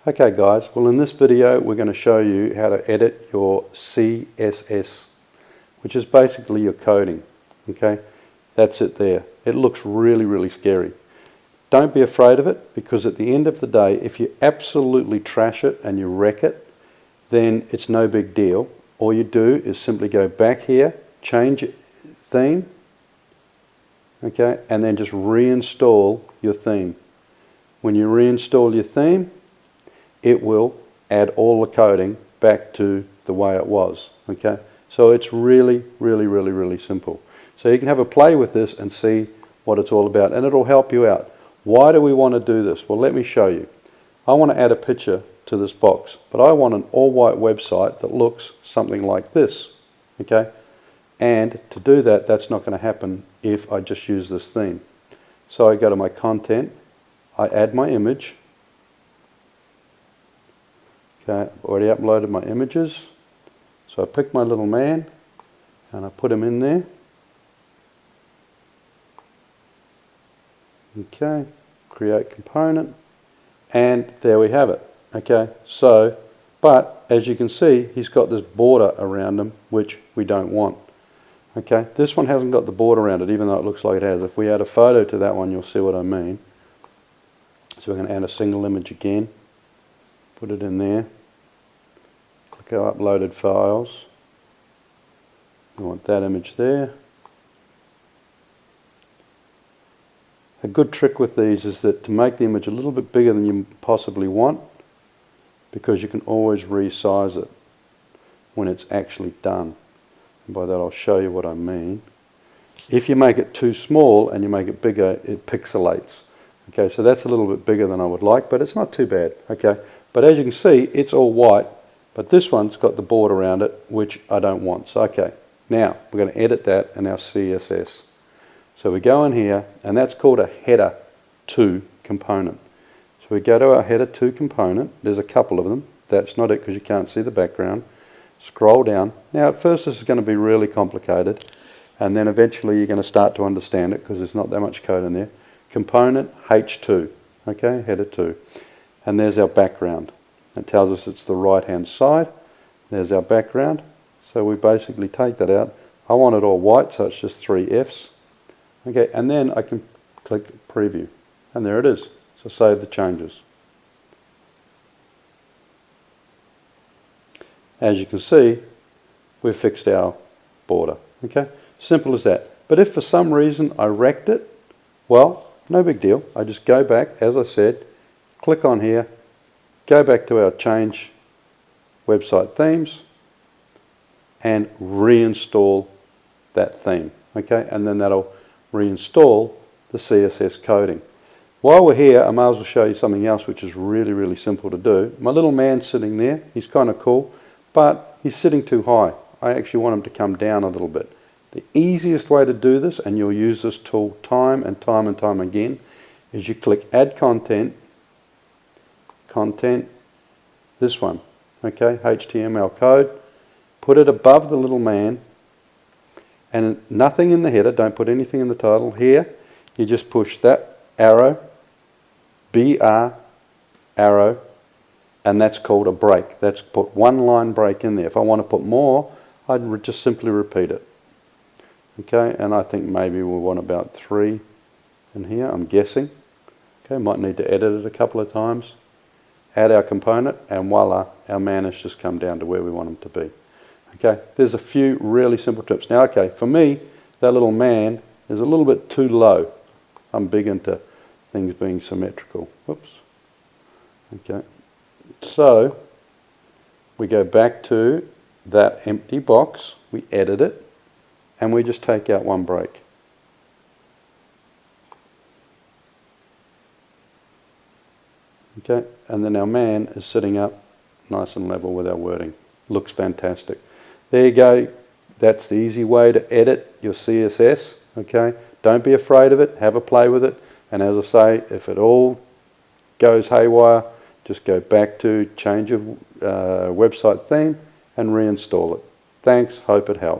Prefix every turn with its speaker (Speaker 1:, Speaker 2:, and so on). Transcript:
Speaker 1: Okay guys, well in this video we're going to show you how to edit your CSS, which is basically your coding. Okay, that's it there. It looks really scary. Don't be afraid of it, because at the end of the day, if you absolutely trash it and you wreck it, then it's no big deal. All you do is simply go back here, change theme, okay, and then just reinstall your theme. When you reinstall your theme, it will add all the coding back to the way it was. Okay, so it's really simple. So you can have a play with this and see what it's all about, and it'll help you out. Why do we want to do this? Well, let me show you. I want to add a picture to this box, but I want an all-white website that looks something like this. Okay, and to do that, that's not going to happen if I just use this theme. So I go to my content, I add my image. Okay, I've already uploaded my images, so I pick my little man and I put him in there. Okay, create component, and there we have it. Okay, so, but as you can see, he's got this border around him, which we don't want. Okay, this one hasn't got the border around it, even though it looks like it has. If we add a photo to that one, you'll see what I mean. So we're going to add a single image again, put it in there. Click our uploaded files. We want that image there. A good trick with these is that to make the image a little bit bigger than you possibly want, because you can always resize it when it's actually done. And by that I'll show you what I mean. If you make it too small and you make it bigger, it pixelates. Okay, so that's a little bit bigger than I would like, but it's not too bad. Okay, but as you can see, it's all white, but this one's got the border around it, which I don't want. So okay, now we're going to edit that in our CSS. So we go in here, and that's called a header 2 component. So we go to our header 2 component. There's a couple of them. That's not it, because you can't see the background. Scroll down. Now at first this is going to be really complicated, and then eventually you're going to start to understand it, because there's not that much code in there. Component H2, okay, header 2. And there's our background. It tells us it's the right hand side. There's our background. So we basically take that out. I want it all white, so it's just 3 Fs. Okay, and then I can click preview, and there it is. So save the changes. As you can see, we've fixed our border. Okay, simple as that. But if for some reason I wrecked it, well, no big deal. I just go back, as I said, click on here, go back to our change website themes, and reinstall that theme. Okay, and then that'll reinstall the CSS coding. While we're here, I might as well show you something else which is really simple to do. My little man's sitting there. He's kind of cool, but he's sitting too high. I actually want him to come down a little bit. The easiest way to do this, and you'll use this tool time and time again, is you click Add Content, this one, okay, HTML code, put it above the little man, and nothing in the header, don't put anything in the title. Here, you just push that arrow, BR, arrow, and that's called a break. That's put one line break in there. If I want to put more, I'd just simply repeat it. Okay, and I think maybe we'll want about 3 in here, I'm guessing. Okay, might need to edit it a couple of times. Add our component, and voila, our man has just come down to where we want him to be. Okay, there's a few really simple tips. Now, okay, for me, that little man is a little bit too low. I'm big into things being symmetrical. Whoops. Okay, so we go back to that empty box, we edit it, and we just take out one break. Okay, and then our man is sitting up nice and level with our wording. Looks fantastic. There you go. That's the easy way to edit your CSS. Okay, don't be afraid of it. Have a play with it. And as I say, if it all goes haywire, just go back to change your website theme and reinstall it. Thanks. Hope it helps.